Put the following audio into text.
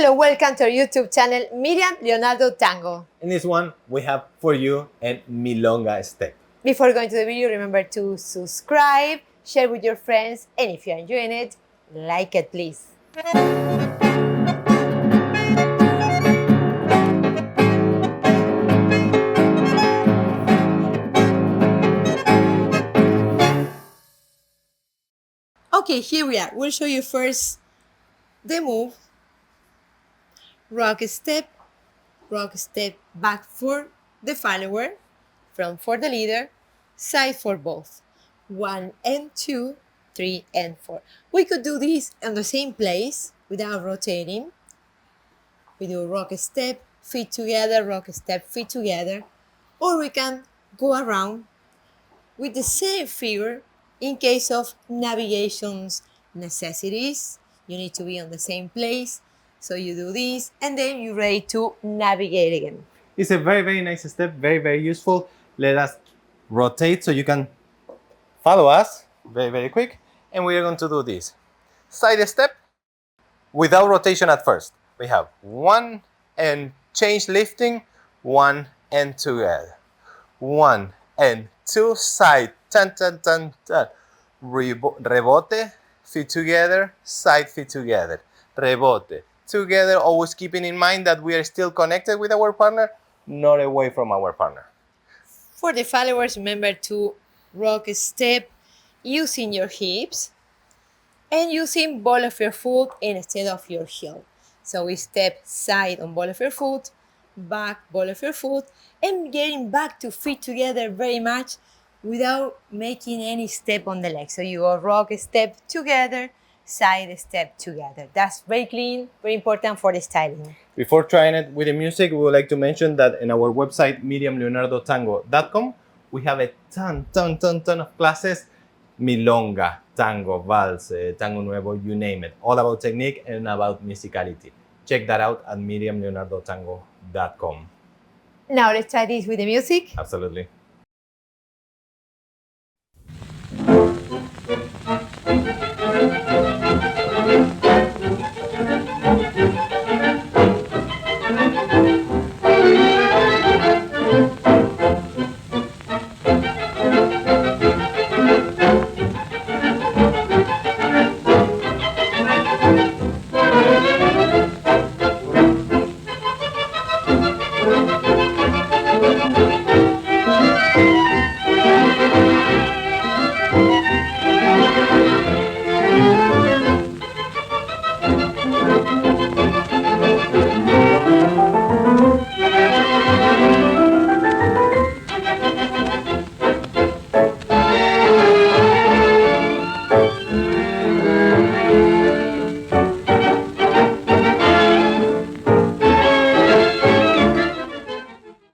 Hello, welcome to our YouTube channel, Miriam, Leonardo, Tango. In this one, we have for you a Milonga step. Before going to the video, remember to subscribe, share with your friends, and if you're enjoying it, like it, please. Okay, here we are. We'll show you first the move. Rock step, back for the follower, front for the leader, side for both. 1 and 2, 3 and 4. We could do this in the same place without rotating. We do rock step, feet together, rock step, feet together. Or we can go around with the same figure in case of navigation's necessities. You need to be on the same place. So you do this, and then you're ready to navigate again. It's a very, very nice step, very, very useful. Let us rotate so you can follow us very, very quick. And we are going to do this. Side step without rotation at first. We have 1 and change lifting, 1 and together. 1 and 2, side, tan, tan, tan, tan. Rebote, feet together, side, feet together. Rebote, together, always keeping in mind that we are still connected with our partner, not away from our partner. For the followers, remember to rock step using your hips and using ball of your foot instead of your heel. So we step side on ball of your foot, back ball of your foot, and getting back to feet together very much without making any step on the leg. So you go rock step together, side step together. That's very clean, very important for the styling. Before trying it with the music, we would like to mention that in our website, miriamleonardotango.com, we have a ton of classes. Milonga, tango, vals, tango nuevo, you name it. All about technique and about musicality. Check that out at miriamleonardotango.com. Now let's try this with the music. Absolutely.